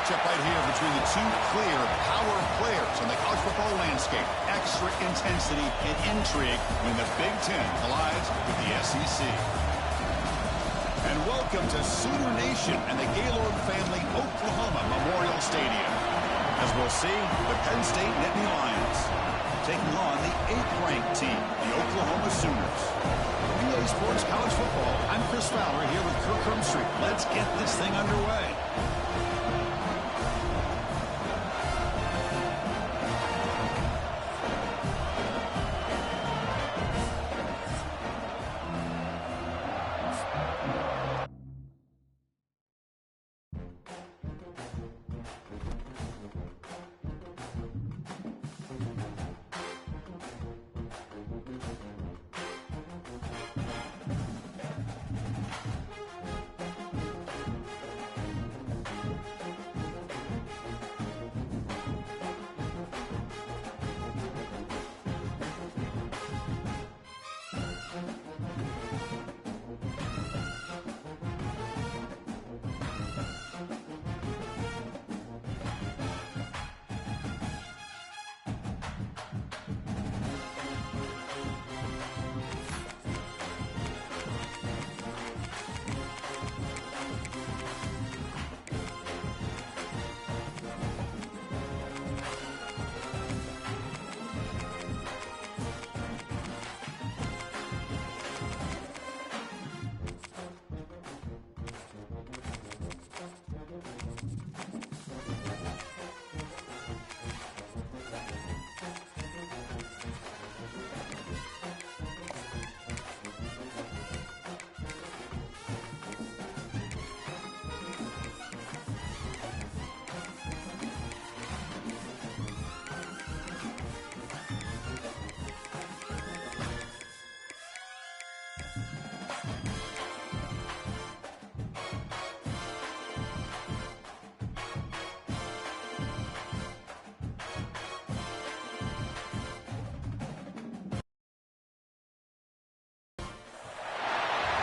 matchup right here between the two clear power players in the college football landscape. Extra intensity and intrigue when the Big Ten collides with the SEC. And welcome to Sooner Nation and the Gaylord Family Oklahoma Memorial Stadium. As we'll see, the Penn State Nittany Lions taking on the 8th-ranked team, the Oklahoma Sooners. EA Sports College Football. I'm Chris Fowler here with Kirk Herbstreit. Let's get this thing underway.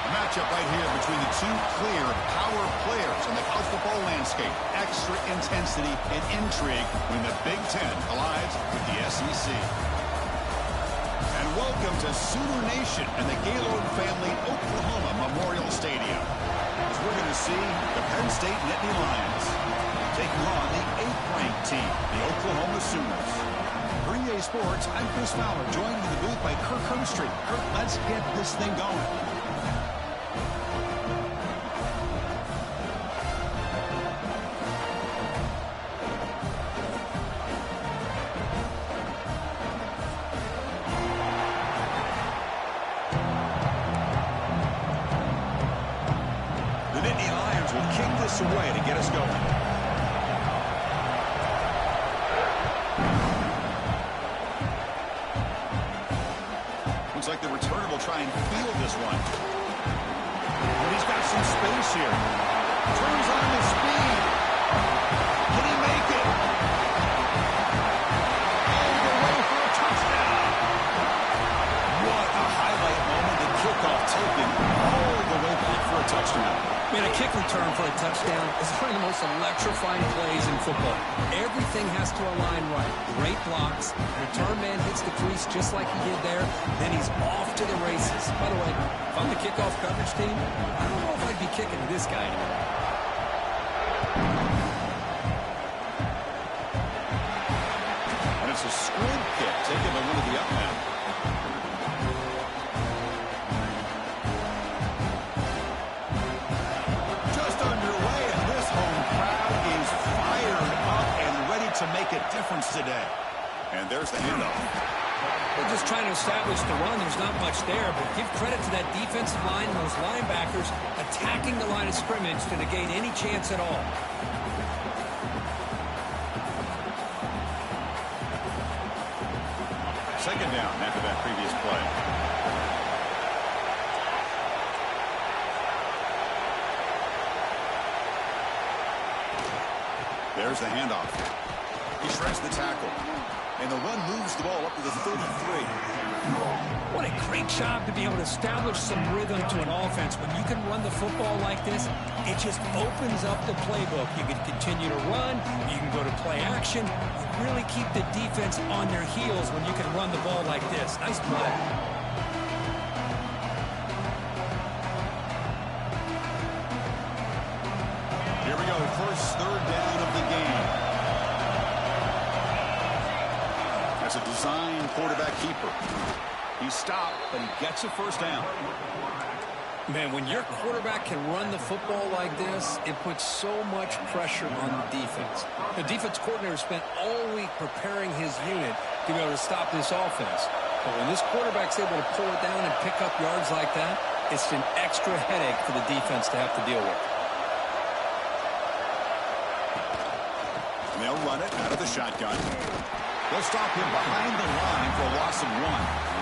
Matchup right here between the two clear power players in the college football landscape. Extra intensity and intrigue when the Big Ten collides with the SEC. And welcome to Sooner Nation and the Gaylord Family Oklahoma Memorial Stadium. As we're going to see the Penn State Nittany Lions taking on the 8th-ranked team, the Oklahoma Sooners. For EA Sports, I'm Chris Fowler, joined in the booth by Kirk Herbstreit. Kirk, let's get this thing going. Away to get us going. Looks like the returner will try and field this one. And he's got some space here. Turns on the speed. Can he make it? All the way for a touchdown. What a highlight moment. The kickoff taken all the way back for a touchdown. Man, a kick return for a touchdown is one of the most electrifying plays in football. Everything has to align right. Great blocks. Return man hits the crease just like he did there. Then he's off to the races. By the way, if I'm the kickoff coverage team, I don't know if I'd be kicking to this guy anymore. And it's a squib kick taken by one of the up men. To make a difference today. And there's the handoff. They're just trying to establish the run. There's not much there, but give credit to that defensive line and those linebackers attacking the line of scrimmage to negate any chance at all. Second down after that previous play. There's the handoff. He shreds the tackle. And the run moves the ball up to the 33. What a great job to be able to establish some rhythm to an offense. When you can run the football like this, it just opens up the playbook. You can continue to run. You can go to play action. You really keep the defense on their heels when you can run the ball like this. Nice play. Here we go, first third down of the game. As a design quarterback keeper. He stopped, but he gets a first down. Man, when your quarterback can run the football like this, it puts so much pressure on the defense. The defense coordinator spent all week preparing his unit to be able to stop this offense. But when this quarterback's able to pull it down and pick up yards like that, it's an extra headache for the defense to have to deal with. And they'll run it out of the shotgun. They'll stop him behind the line for a loss of 1.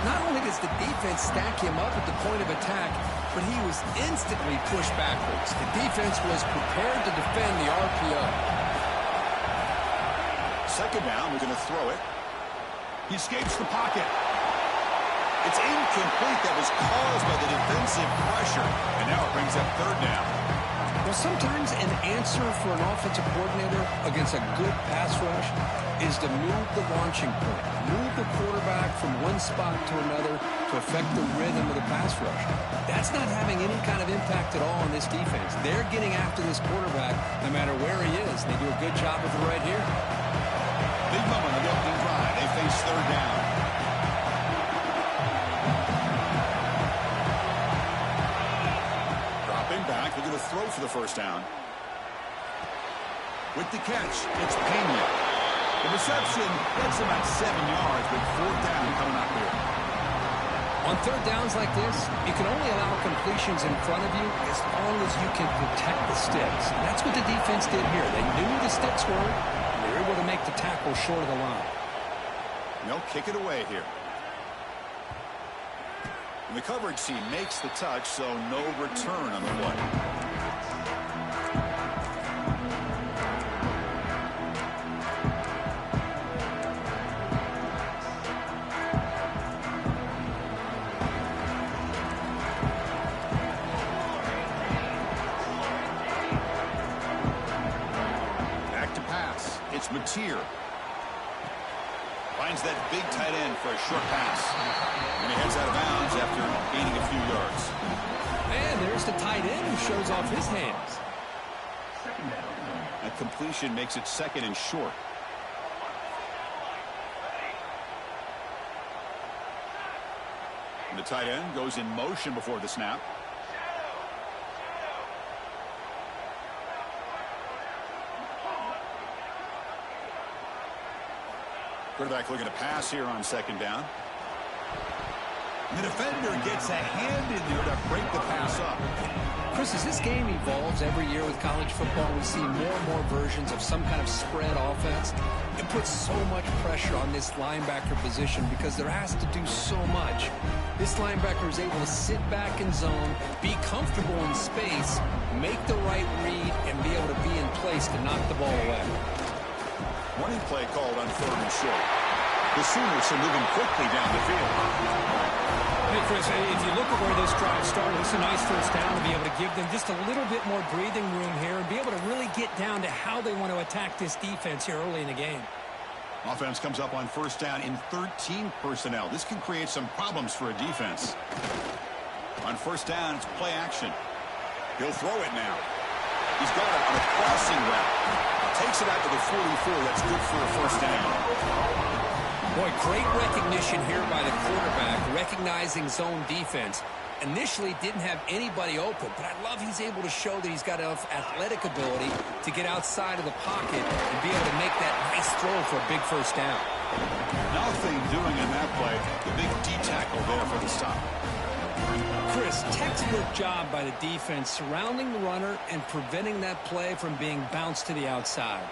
Not only does the defense stack him up at the point of attack, but he was instantly pushed backwards. The defense was prepared to defend the RPO. Second down, we're going to throw it. He escapes the pocket. It's incomplete. That was caused by the defensive pressure. And now it brings up third down. Well, sometimes an answer for an offensive coordinator against a good pass rush is to move the launching point, move the quarterback from one spot to another to affect the rhythm of the pass rush. That's not having any kind of impact at all on this defense. They're getting after this quarterback no matter where he is. They do a good job of it right here. Big moment on the opening drive. They face third down. Dropping back. They're going to throw for the first down. With the catch, it's Pena. The reception gets him at 7 yards with fourth down coming up here. On third downs like this, you can only allow completions in front of you as long as you can protect the sticks. And that's what the defense did here. They knew the sticks were, and they were able to make the tackle short of the line. And they'll kick it away here. And the coverage team makes the touch, so no return on the play. Matier finds that big tight end for a short pass. And he heads out of bounds after gaining a few yards. And there's the tight end who shows off his hands. That completion makes it second and short. And the tight end goes in motion before the snap. Quarterback looking to pass here on second down. And the defender gets a hand in there to break the pass up. Chris, as this game evolves every year with college football, we see more and more versions of some kind of spread offense. It puts so much pressure on this linebacker position because there has to do so much. This linebacker is able to sit back in zone, be comfortable in space, make the right read, and be able to be in place to knock the ball away. Running play called on third and short. The Sooners are moving quickly down the field. Hey, Chris, if you look at where this drive started, it's a nice first down to be able to give them just a little bit more breathing room here and be able to really get down to how they want to attack this defense here early in the game. Offense comes up on first down in 13 personnel. This can create some problems for a defense. On first down, it's play action. He'll throw it now. He's got it on a crossing route. Takes it out to the 44. That's good for a first down. Boy, great recognition here by the quarterback, recognizing zone defense. Initially didn't have anybody open, but I love he's able to show that he's got enough athletic ability to get outside of the pocket and be able to make that nice throw for a big first down. Nothing doing in that play. The big D tackle there for the stop. Chris, textbook job by the defense surrounding the runner and preventing that play from being bounced to the outside.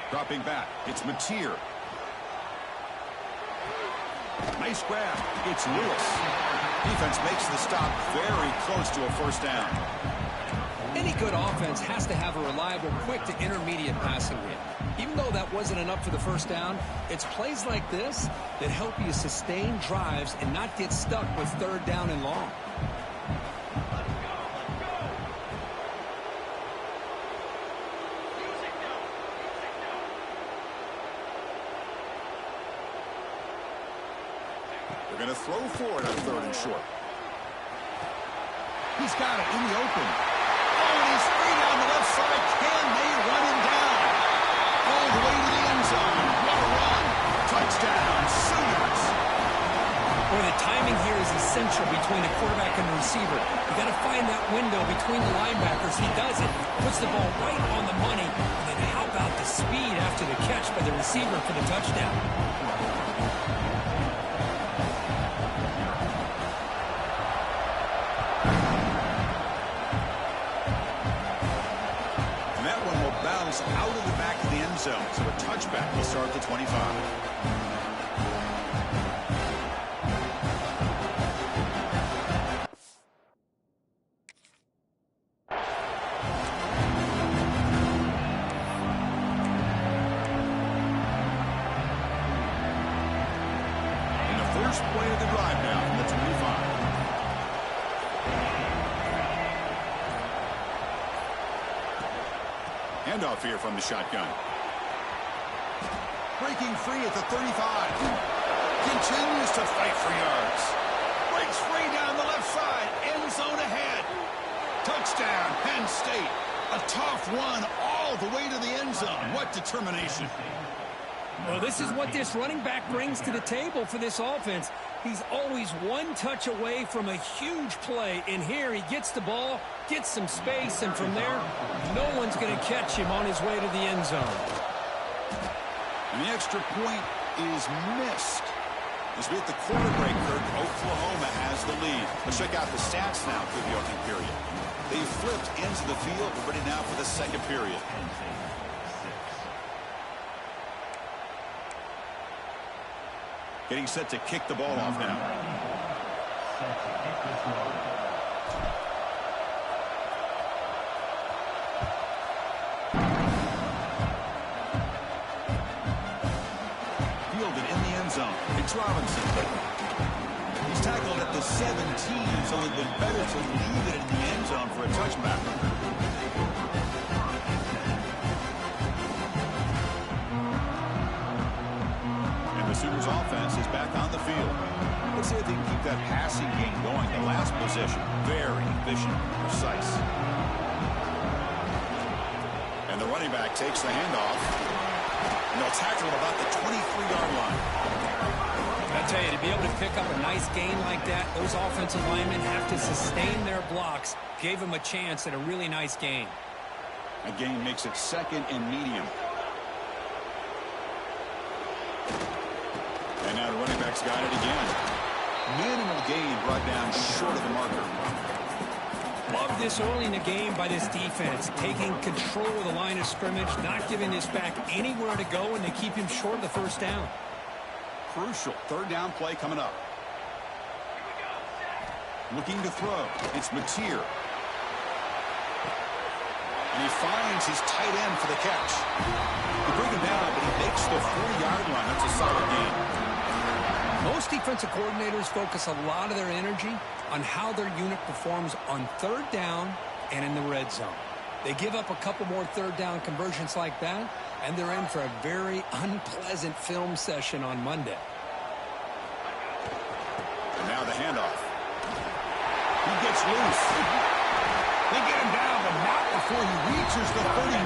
Dropping back, it's Matier. Nice grab. It's Lewis. Defense makes the stop very close to a first down. Any good offense has to have a reliable, quick to intermediate passing game. Even though that wasn't enough for the first down, it's plays like this that help you sustain drives and not get stuck with third down and long. They're going to throw for it on 3rd and short. He's got it in the open. Oh, and he's free down the left side. Can they run him down? All the way to the end zone. What a run. Touchdown, Sooners. Boy, the timing here is essential between the quarterback and the receiver. You got to find that window between the linebackers. He does it, puts the ball right on the money, and then how about the speed after the catch by the receiver for the touchdown? Out of the back of the end zone, so a touchback will start at the 25. And the first play of the drive now from the 25. Handoff here from the shotgun. Breaking free at the 35. Continues to fight for yards. Breaks free down the left side. End zone ahead. Touchdown, Penn State. A tough run all the way to the end zone. What determination. Well, this is what this running back brings to the table for this offense. He's always one touch away from a huge play. And here he gets the ball, gets some space, and from there, no one's going to catch him on his way to the end zone. And the extra point is missed. As we hit the quarter break, Kirk, Oklahoma has the lead. Let's check out the stats now through the opening period. They flipped into the field. We're ready now for the second period. Getting set to kick the ball off now. Fielded in the end zone. It's Robinson. He's tackled at the 17, so it'd been better to leave it in the end zone for a touchback. The Sooners offense is back on the field. Let's see if they can keep that passing game going. The last possession, very efficient, precise. And the running back takes the handoff. And they'll tackle him about the 23-yard line. I tell you, to be able to pick up a nice gain like that, those offensive linemen have to sustain their blocks. Gave them a chance at a really nice gain. That gain makes it 2nd and medium. And now the running back's got it again. Minimal gain brought down short of the marker. Love this early in the game by this defense. Taking control of the line of scrimmage, not giving this back anywhere to go, and they keep him short of the first down. Crucial 3rd down play coming up. Looking to throw. It's Mateer. And he finds his tight end for the catch. They bring him down, but he makes the 40-yard line. That's a solid gain. Most defensive coordinators focus a lot of their energy on how their unit performs on 3rd down and in the red zone. They give up a couple more 3rd down conversions like that, and they're in for a very unpleasant film session on Monday. And now the handoff. He gets loose. They get him down, but not before he reaches the 39.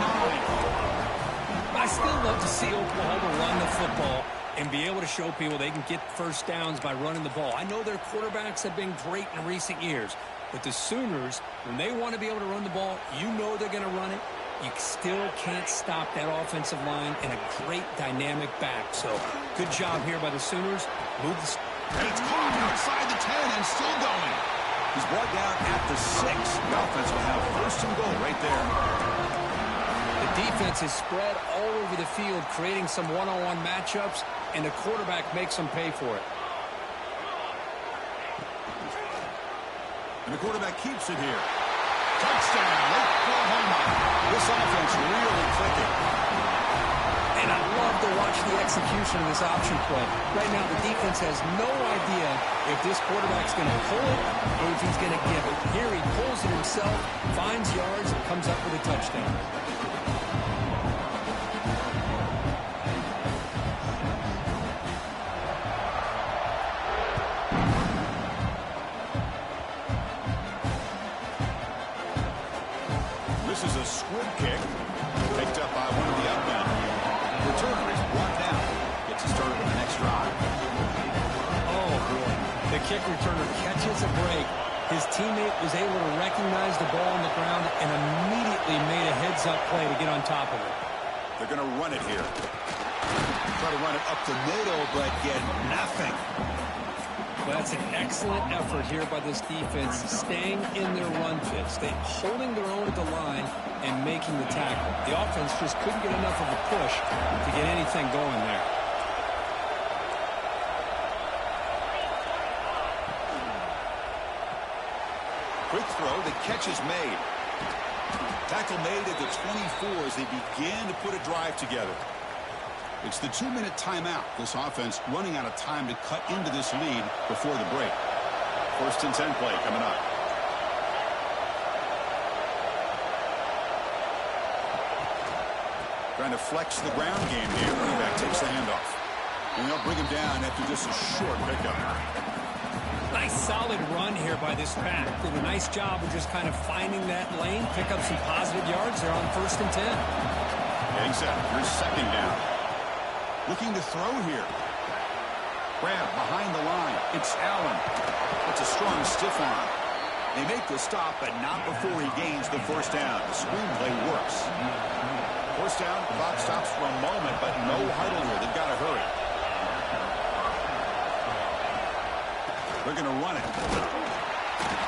I still love to see Oklahoma run the football and be able to show people they can get first downs by running the ball. I know their quarterbacks have been great in recent years, but the Sooners, when they want to be able to run the ball, you know they're going to run it. You still can't stop that offensive line and a great dynamic back. So good job here by the Sooners. Move the... And it's caught outside the 10 and still going. He's brought down at the 6. The offense will have 1st and goal right there. The defense is spread all over the field, creating some one-on-one matchups, and the quarterback makes them pay for it. And the quarterback keeps it here. Touchdown, Oklahoma. This offense really clicking. And I love to watch the execution of this option play. Right now, the defense has no idea if this quarterback's going to pull it or if he's going to give it. Here he pulls it himself, finds yards, and comes up with a touchdown. This is a squib kick, picked up by one of the outbound. Returner is brought down. Gets us started on the next drive. Oh, boy. The kick returner catches a break. His teammate was able to recognize the ball on the ground and immediately made a heads-up play to get on top of it. They're going to run it here. Try to run it up the middle, but get nothing. Well, that's an excellent effort here by this defense, staying in their run fits. They're holding their own at the line and making the tackle. The offense just couldn't get enough of a push to get anything going there. Quick throw, the catch is made. Tackle made at the 24 as they begin to put a drive together. It's the 2-minute timeout. This offense running out of time to cut into this lead before the break. 1st and 10 play coming up. Trying to flex the ground game here. Running back takes the handoff. And they'll bring him down after just a short pickup. Nice solid run here by this pack. Did a nice job of just kind of finding that lane, pick up some positive yards. They're on 1st and 10. Getting set. Here's 2nd down. Looking to throw here. Grab behind the line. It's Allen. It's a strong stiff arm. They make the stop, but not before he gains the 1st down. The screenplay works. 1st down, the clock stops for a moment, but no huddle here. They've got to hurry. They're going to run it.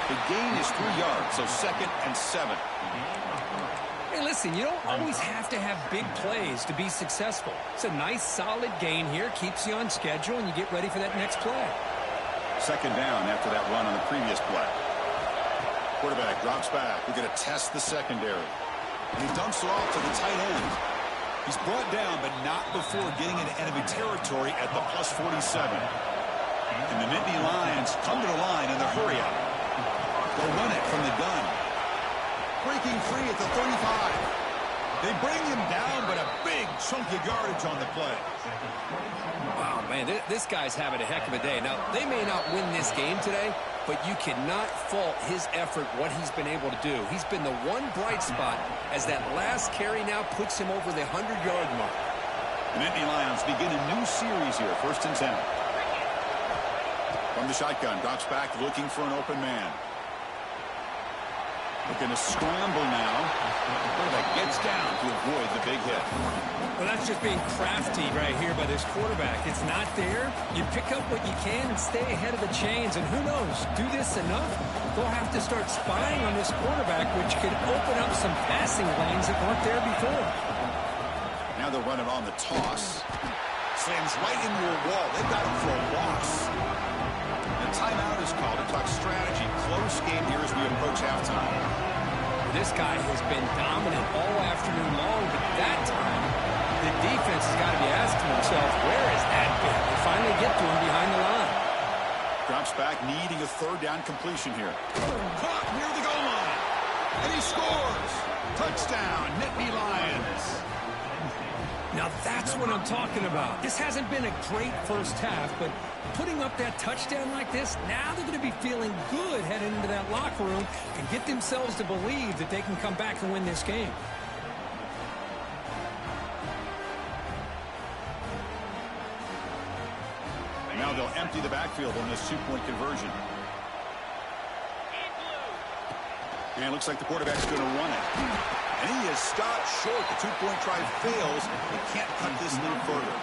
The gain is 3 yards, so 2nd and 7. Hey, listen, you don't always have to have big plays to be successful. It's a nice, solid gain here. Keeps you on schedule, and you get ready for that next play. 2nd down after that run on the previous play. Quarterback drops back. We're going to test the secondary. And he dumps it off to the tight end. He's brought down, but not before getting into enemy territory at the plus 47. And the Nittany Lions come to the line in the hurry up. They'll run it from the gun. Breaking free at the 35. They bring him down, but a big chunk of yardage on the play. Wow, man, this guy's having a heck of a day. Now, they may not win this game today, but you cannot fault his effort, what he's been able to do. He's been the one bright spot as that last carry now puts him over the 100-yard mark. The Nittany Lions begin a new series here, 1st and 10. From the shotgun, drops back, looking for an open man. Looking to scramble now. Quarterback gets down to avoid the big hit. Well, that's just being crafty right here by this quarterback. It's not there. You pick up what you can and stay ahead of the chains. And who knows, do this enough, they'll have to start spying on this quarterback, which could open up some passing lanes that weren't there before. Now they're running on the toss. Slams right into a wall. They've got him for a loss. The timeout is called to talk strategy. Close game here as we approach halftime. This guy has been dominant all afternoon long, but that time, the defense has got to be asking themselves, where is that been? They finally get to him behind the line. Drops back, needing a 3rd down completion here. Caught near the goal line. And he scores. Touchdown, Nittany Lions. Now that's what I'm talking about. This hasn't been a great first half, but putting up that touchdown like this, now they're going to be feeling good heading into that locker room and get themselves to believe that they can come back and win this game. Now they'll empty the backfield on this 2-point conversion. And it looks like the quarterback's going to run it. And he is stopped short. The 2-point try fails. They can't cut this lead further.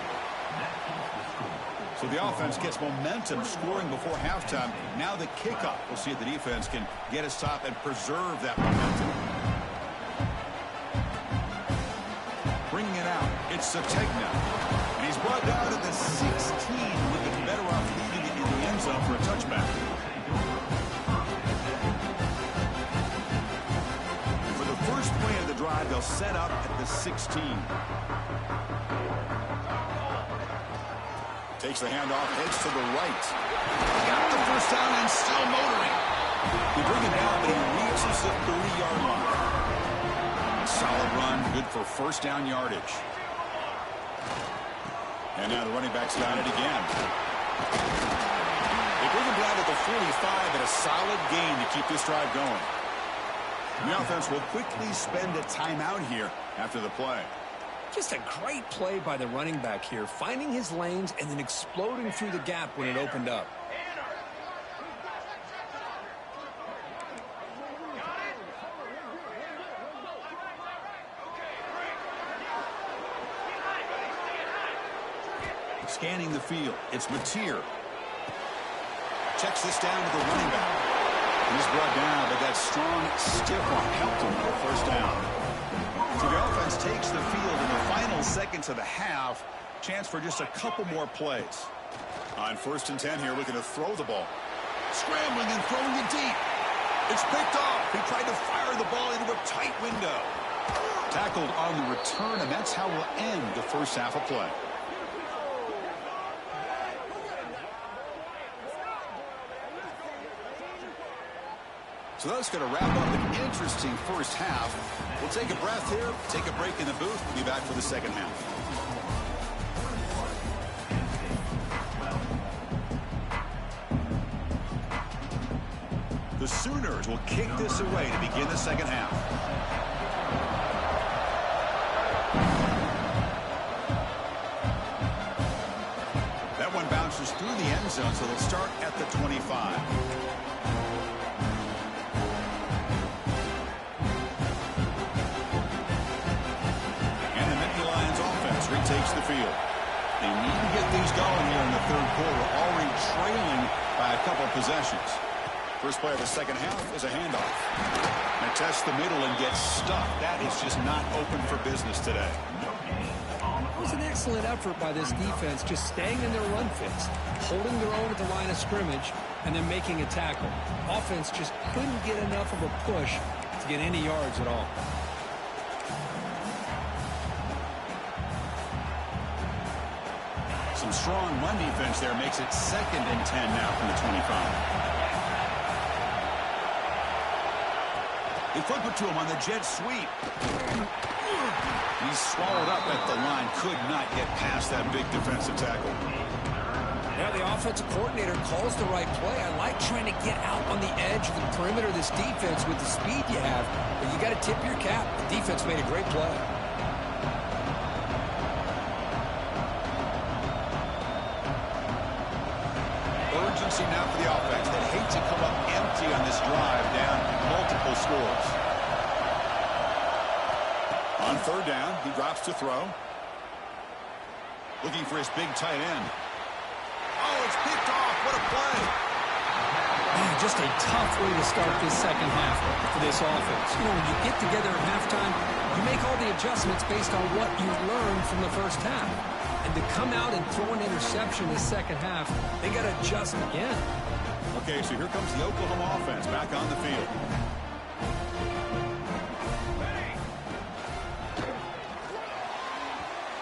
So the offense gets momentum, scoring before halftime. Now the kickoff. We'll see if the defense can get a stop and preserve that momentum. Bringing it out. It's Sategna. And he's brought down to the 16. Would have been better off leaving it in the end zone for a touchback. drive, they'll set up at the 16. Takes the handoff, heads to the right. Got the first down and still motoring. They bring him down, but he reaches the 30-yard line. Solid run, good for first down yardage. And now the running back's got it again. They bring him down to the 45 and a solid gain to keep this drive going. The offense will quickly spend a timeout here after the play. Just a great play by the running back here, finding his lanes and then exploding through the gap when it opened up. Scanning the field, it's Mateer. Checks this down to the running back. He's brought down, but that strong, stiff arm helped him for a first down. So the offense takes the field in the final seconds of the half. Chance for just a couple more plays. On 1st and 10 here, looking to throw the ball. Scrambling and throwing it deep. It's picked off. He tried to fire the ball into a tight window. Tackled on the return, and that's how we'll end the first half of play. So that's going to wrap up an interesting first half. We'll take a breath here, take a break in the booth, we'll be back for the second half. The Sooners will kick this away to begin the second half. That one bounces through the end zone, so they'll start at the 25. Takes the field. They need to get these going here in the third quarter, already trailing by a couple possessions. First play of the second half is a handoff. And tests the middle and gets stuck. That is just not open for business today. It was an excellent effort by this defense, just staying in their run fits, holding their own at the line of scrimmage, and then making a tackle. Offense just couldn't get enough of a push to get any yards at all. Some strong run defense there makes it 2nd and 10 now from the 25. They flip it to him on the jet sweep. He's swallowed up at the line. Could not get past that big defensive tackle. Yeah, the offensive coordinator calls the right play. I like trying to get out on the edge of the perimeter of this defense with the speed you have, but you got to tip your cap. The defense made a great play. Urgency now for the offense. They hate to come up empty on this drive, down multiple scores. On 3rd down, he drops to throw. Looking for his big tight end. Oh, it's picked off. What a play. Man, just a tough way to start this second half for this offense. You know, when you get together at halftime, you make all the adjustments based on what you learned from the first half. And to come out and throw an interception this second half, they got to adjust again. Okay, so here comes the Oklahoma offense back on the field.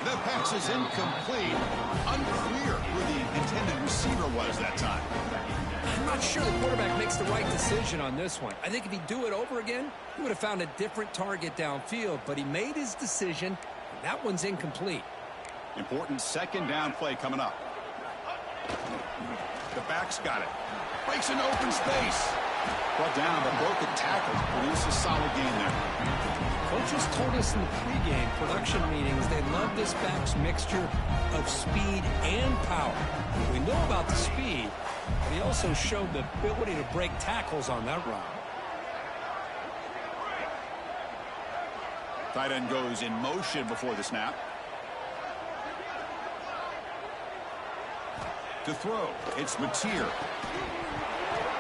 The pass is incomplete. Unclear who the intended receiver was that time. I'm not sure the quarterback makes the right decision on this one. I think if he'd do it over again, he would have found a different target downfield, but he made his decision, and that one's incomplete. Important 2nd down play coming up. The back's got it. Breaks into open space. Brought down, but broken tackle. Produces a solid gain there. Coaches told us in the pregame production meetings they love this back's mixture of speed and power. We know about the speed, but he also showed the ability to break tackles on that run. Tight end goes in motion before the snap. To throw, it's Mateer.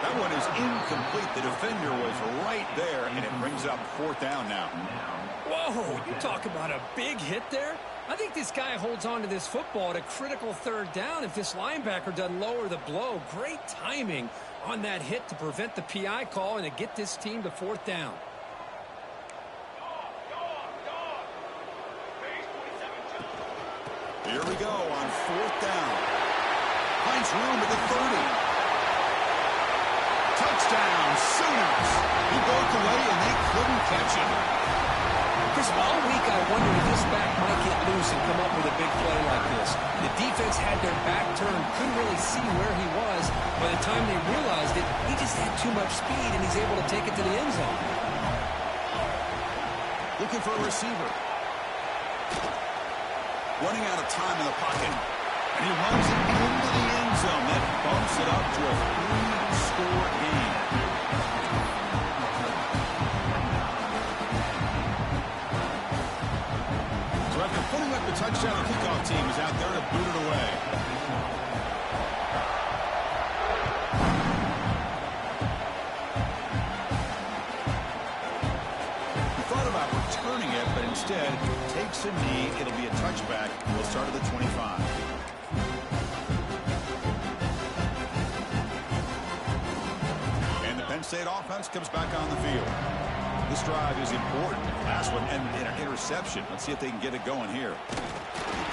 That one is incomplete. The defender was right there, and it brings up 4th down now. Whoa, you talk about a big hit there. I think this guy holds on to this football at a critical 3rd down if this linebacker doesn't lower the blow. Great timing on that hit to prevent the PI call and to get this team to 4th down. Here we go on 4th down. Finds room at the 30. Touchdown, Sooners. He broke away and they couldn't catch him. Chris, all week I wondered if this back might get loose and come up with a big play like this. The defense had their back turned, couldn't really see where he was. By the time they realized it, he just had too much speed, and he's able to take it to the end zone. Looking for a receiver. Running out of time in the pocket. And he runs it into the end zone. That bumps it up to a 3-score game. So after putting up the touchdown, the kickoff team is out there to boot it away. He thought about returning it, but instead takes a knee. It'll be a touchback. We'll start at the 25. And the Penn State offense comes back on the field. This drive is important. Last one ended in an interception. Let's see if they can get it going here.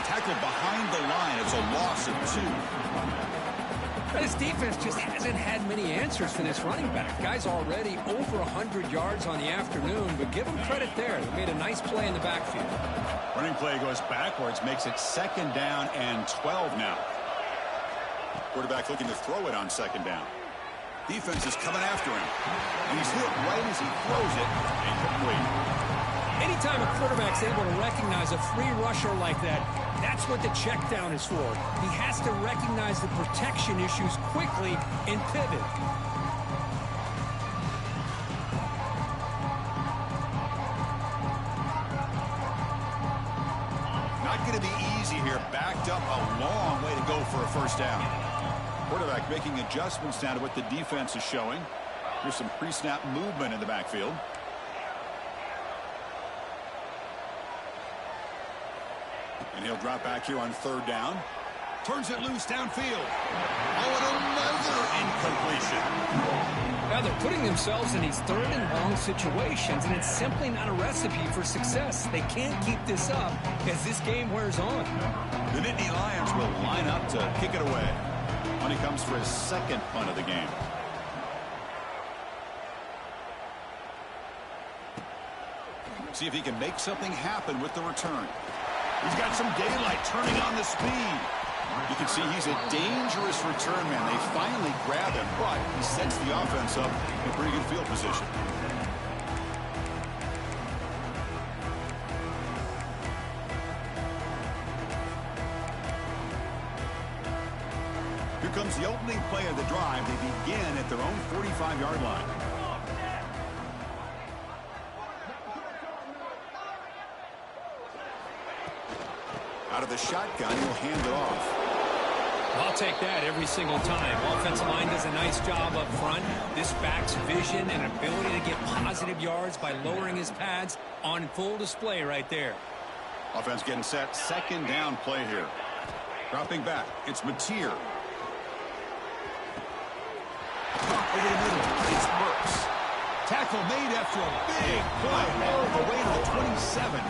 Tackled behind the line. It's a loss of 2. This defense just hasn't had many answers for this running back. Guy's already over 100 yards on the afternoon, but give him credit there. They made a nice play in the backfield. Running play goes backwards, makes it 2nd down and 12 now. Quarterback looking to throw it on 2nd down. Defense is coming after him. And he's hit right as he throws it. Incomplete. Anytime a quarterback's able to recognize a free rusher like that, that's what the check down is for. He has to recognize the protection issues quickly and pivot. Not going to be easy here. Backed up a long way to go for a 1st down. Quarterback making adjustments now to what the defense is showing. Here's some pre-snap movement in the backfield. And he'll drop back here on 3rd down. Turns it loose downfield. Oh, and another incompletion. Now they're putting themselves in these 3rd and long situations, and it's simply not a recipe for success. They can't keep this up as this game wears on. The Nittany Lions will line up to kick it away. When he comes for his 2nd punt of the game. See if he can make something happen with the return. He's got some daylight turning on the speed. You can see he's a dangerous return man. They finally grab him, but he sets the offense up in pretty good field position. Here comes the opening play of the drive. They begin at their own 45-yard line. Out of the shotgun, he'll hand it off. I'll take that every single time. Offensive line does a nice job up front. This back's vision and ability to get positive yards by lowering his pads on full display right there. Offense getting set. 2nd down play here. Dropping back. It's Mateer. Pop over the middle. It's Burks. Tackle made after a big play all the way to the 27.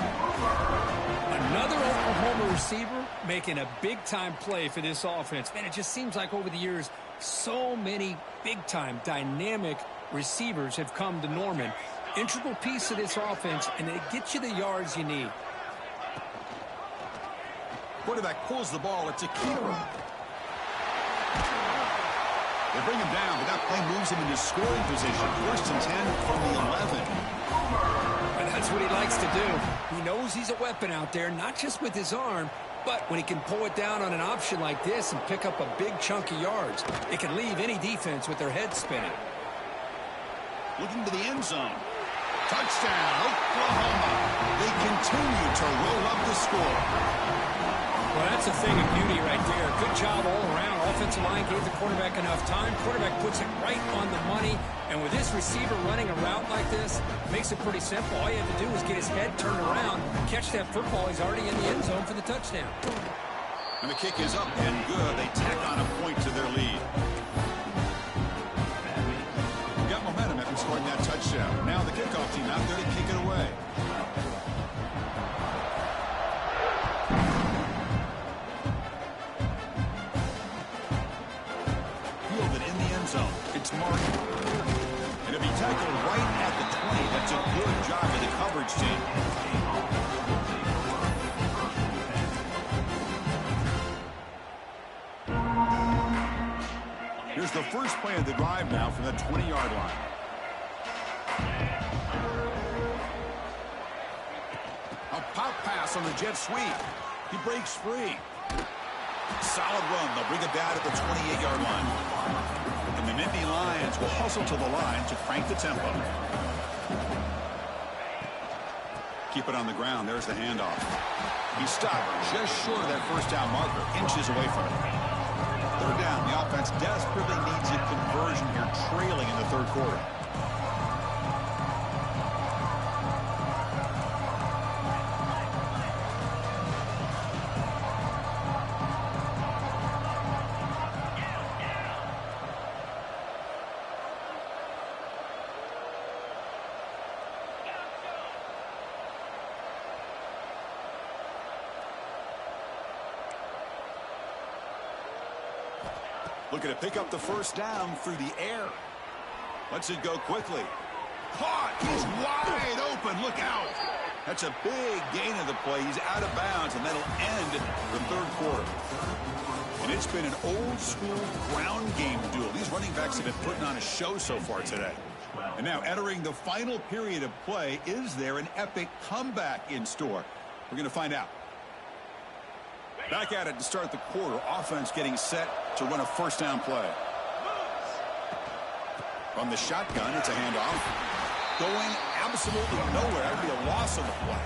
Another Oklahoma receiver making a big-time play for this offense. Man, it just seems like over the years, so many big-time, dynamic receivers have come to Norman. Integral piece of this offense, and it gets you the yards you need. Quarterback pulls the ball. It's a keeper. They bring him down, but that play moves him into scoring position. 1st and 10 from the 11. And that's what he likes to do. He knows he's a weapon out there, not just with his arm, but when he can pull it down on an option like this and pick up a big chunk of yards, it can leave any defense with their head spinning. Looking to the end zone. Touchdown, Oklahoma. They continue to roll up the score. Well, that's a thing of beauty right there. Good job all around. Offensive line gave the quarterback enough time. Quarterback puts it right on the money. And with this receiver running a route like this, it makes it pretty simple. All you have to do is get his head turned around, catch that football. He's already in the end zone for the touchdown. And the kick is up and good. They tack on a point to their lead. Got momentum after scoring that touchdown. Now the kickoff team out there to kick it away. its mark. And if he tackled right at the 20, that's a good job of the coverage team. Here's the first play of the drive now from the 20-yard line. A pop pass on the jet sweep. He breaks free. Solid run. They'll bring it down at the 28-yard line. And the Nittany Lions will hustle to the line to crank the tempo. Keep it on the ground. There's the handoff. He stopped just short of that first down marker, inches away from it. Third down. The offense desperately needs a conversion here, trailing in the third quarter. Looking to pick up the first down through the air. Lets it go quickly. Caught. He's wide open. Look out. That's a big gain of the play. He's out of bounds, and that'll end the third quarter. And it's been an old-school ground game duel. These running backs have been putting on a show so far today. And now entering the final period of play, is there an epic comeback in store? We're going to find out. Back at it to start the quarter. Offense getting set to run a first down play. From the shotgun, it's a handoff. Going absolutely nowhere. That would be a loss on the play.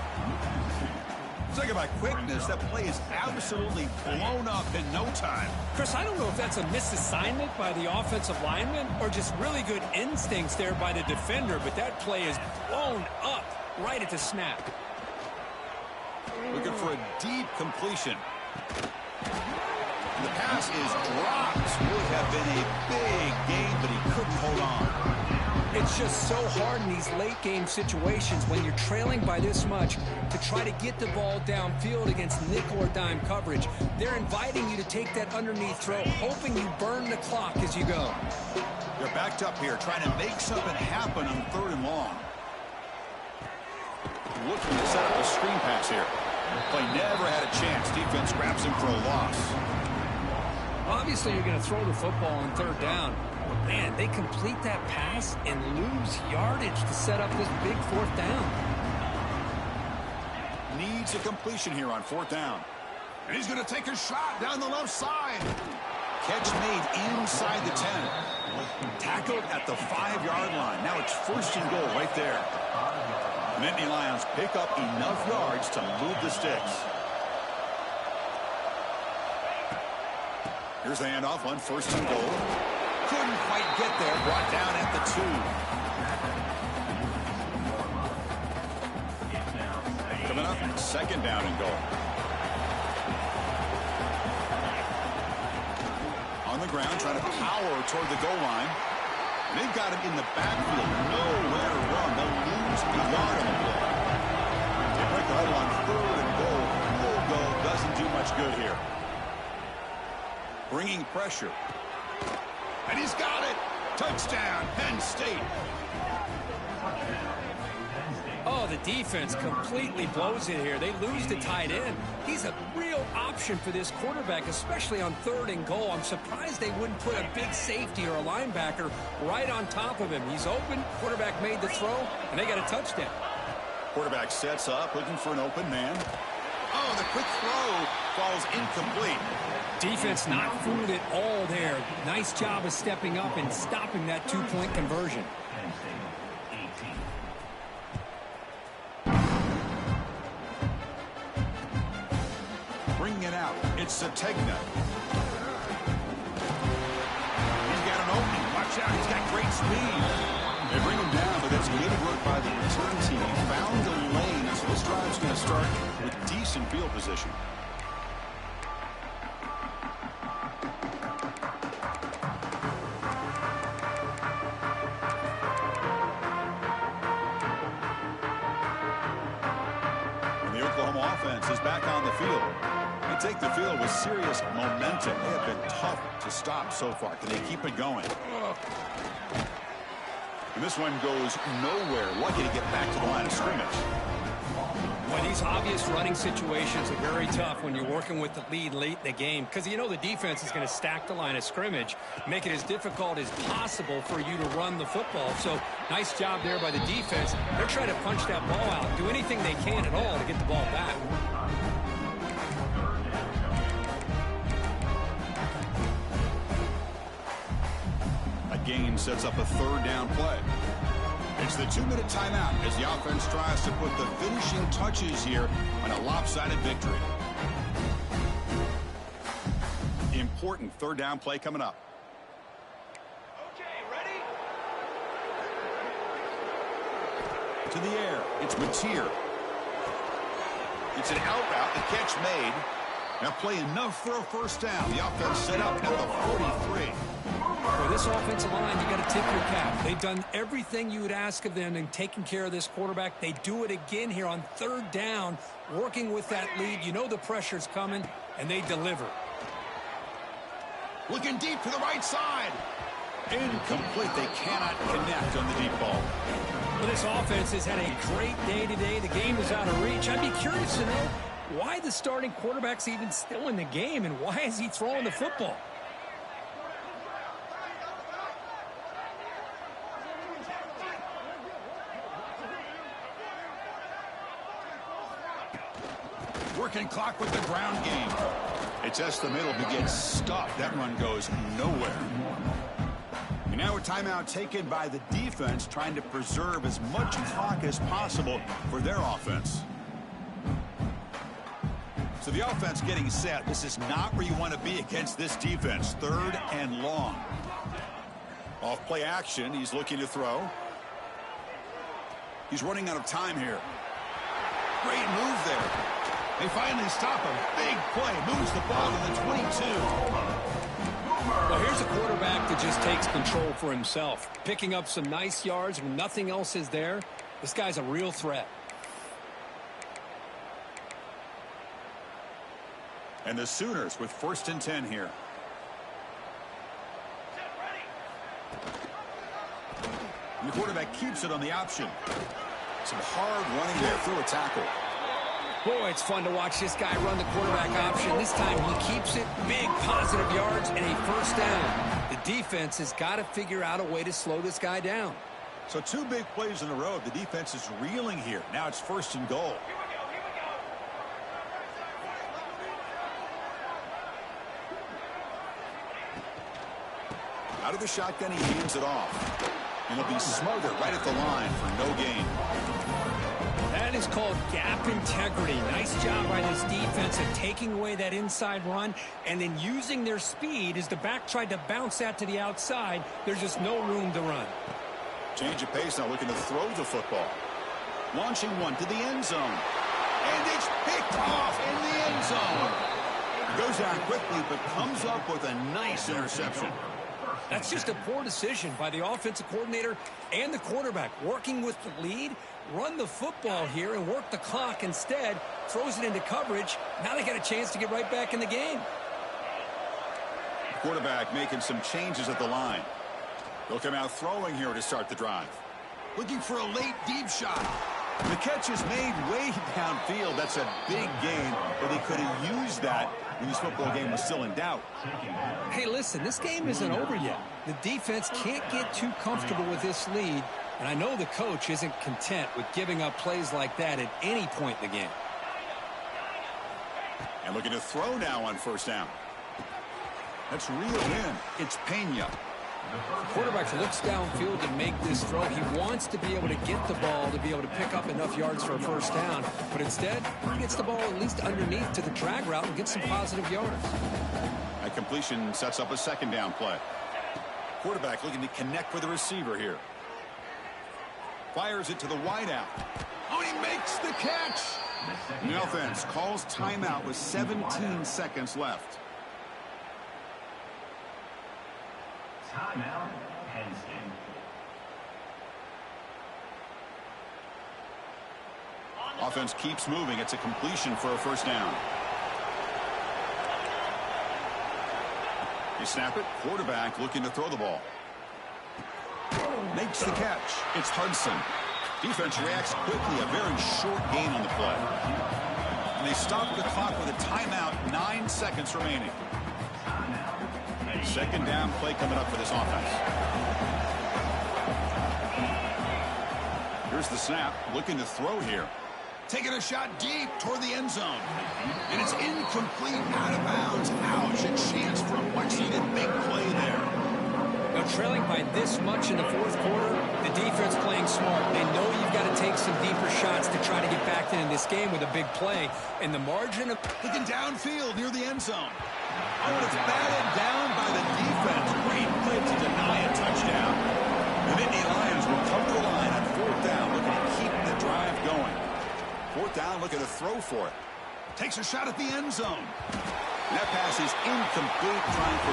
Talk about quickness. That play is absolutely blown up in no time. Chris, I don't know if that's a misassignment by the offensive lineman or just really good instincts there by the defender, but that play is blown up right at the snap. Looking for a deep completion. The pass is dropped. Would have been a big gain, but he couldn't hold on. It's just so hard in these late game situations when you're trailing by this much to try to get the ball downfield against nickel or dime coverage. They're inviting you to take that underneath throw, hoping you burn the clock as you go. They're backed up here, trying to make something happen on third and long. Looking to set up a screen pass here. Play never had a chance. Defense grabs him for a loss. Obviously, you're going to throw the football on third down. But, man, they complete that pass and lose yardage to set up this big fourth down. Needs a completion here on fourth down. And he's going to take a shot down the left side. Catch made inside the 10. Tackled at the 5-yard line. Now it's first and goal right there. Nittany Lions pick up enough yards to move the sticks. Here's the handoff on first and goal. Couldn't quite get there. Brought down at the 2. Coming up, second down and goal. On the ground, trying to power toward the goal line. And they've got him in the backfield. Nowhere to run. They'll lose a yard on the play. They break the huddle on third and goal. Field goal doesn't do much good here. Bringing pressure. And he's got it. Touchdown, Penn State. Oh, the defense completely blows it here. They lose the tight end. He's a real option for this quarterback, especially on third and goal. I'm surprised they wouldn't put a big safety or a linebacker right on top of him. He's open. Quarterback made the throw, and they got a touchdown. Quarterback sets up, looking for an open man. Oh, the quick throw falls incomplete. Defense not fooled at all there. Nice job of stepping up and stopping that two-point conversion. Bringing it out. It's Sategna. He's got an opening. Watch out. He's got great speed. They bring him down, but that's good work by the return team. He found the lane, so this drive's going to start with decent field position. And the Oklahoma offense is back on the field. They take the field with serious momentum. They have been tough to stop so far. Can they keep it going? And this one goes nowhere. Lucky to get back to the line of scrimmage. Well, these obvious running situations are very tough when you're working with the lead late in the game, because you know the defense is going to stack the line of scrimmage, make it as difficult as possible for you to run the football. So nice job there by the defense. They're trying to punch that ball out, do anything they can at all to get the ball back. A gain sets up a third down play. It's the 2-minute timeout as the offense tries to put the finishing touches here on a lopsided victory. Important third down play coming up. Okay, ready? To the air. It's Mateer. It's an out route. The catch made. Now play enough for a first down. The offense set up at the 43. For this offensive line, you got to tip your cap. They've done everything you would ask of them in taking care of this quarterback. They do it again here on third down, working with that lead. You know the pressure's coming, and they deliver. Looking deep to the right side. Incomplete. They cannot connect on the deep ball. Well, this offense has had a great day today. The game is out of reach. I'd be curious to know why the starting quarterback's even still in the game, and why is he throwing the football? Working clock with the ground game. It's the middle, but gets stopped. That run goes nowhere. And now a timeout taken by the defense, trying to preserve as much clock as possible for their offense. So the offense getting set. This is not where you want to be against this defense. Third and long. Off play action. He's looking to throw. He's running out of time here. Great move there. They finally stop him. Big play. Moves the ball to the 22. Well, here's a quarterback that just takes control for himself. Picking up some nice yards when nothing else is there. This guy's a real threat. And the Sooners with 1st and 10 here. And the quarterback keeps it on the option. Some hard running there through a tackle. Boy, it's fun to watch this guy run the quarterback option. This time he keeps it. Big positive yards and a first down. The defense has got to figure out a way to slow this guy down. So 2 big plays in a row. The defense is reeling here. Now it's 1st and goal. Out of the shotgun, he hands it off. And he'll be smothered right at the line for no gain. That is called gap integrity. Nice job by this defense at taking away that inside run and then using their speed as the back tried to bounce that to the outside. There's just no room to run. Change of pace now, looking to throw the football. Launching one to the end zone. And it's picked off in the end zone. It goes down quickly, but comes up with a nice interception. That's just a poor decision by the offensive coordinator and the quarterback. Working with the lead, run the football here and work the clock instead. Throws it into coverage. Now they got a chance to get right back in the game. Quarterback making some changes at the line. They'll come out throwing here to start the drive. Looking for a late deep shot. The catch is made way downfield. That's a big gain, but they could have used that when this football game was still in doubt. Hey, listen, this game isn't over yet. The defense can't get too comfortable with this lead, and I know the coach isn't content with giving up plays like that at any point in the game. And looking to throw now on 1st down. That's reeled in. It's Pena. The quarterback looks downfield to make this throw. He wants to be able to get the ball to be able to pick up enough yards for a first down. But instead, he gets the ball at least underneath to the drag route and gets some positive yards. That completion sets up a 2nd down play. Quarterback looking to connect with the receiver here. Fires it to the wideout. Oh, he makes the catch. The offense calls timeout with 17 seconds left. Timeout, Penn State. Offense keeps moving. It's a completion for a first down. They snap it. Quarterback looking to throw the ball. Makes the catch. It's Hudson. Defense reacts quickly. A very short gain on the play. And they stop the clock with a timeout. 9 seconds remaining. Second down play coming up for this offense. Here's the snap. Looking to throw here. Taking a shot deep toward the end zone. And it's incomplete, out of bounds. Ouch, a chance for a much-needed big play there. Now, trailing by this much in the fourth quarter, the defense playing smart. They know you've got to take some deeper shots to try to get back in this game with a big play. And the margin of... Looking downfield near the end zone. Oh, and it's batted down by the defense. Great play to deny a touchdown. The Nittany Lions will come to the line on fourth down, looking to keep the drive going. Fourth down, looking to throw for it. Takes a shot at the end zone. And that pass is incomplete, trying for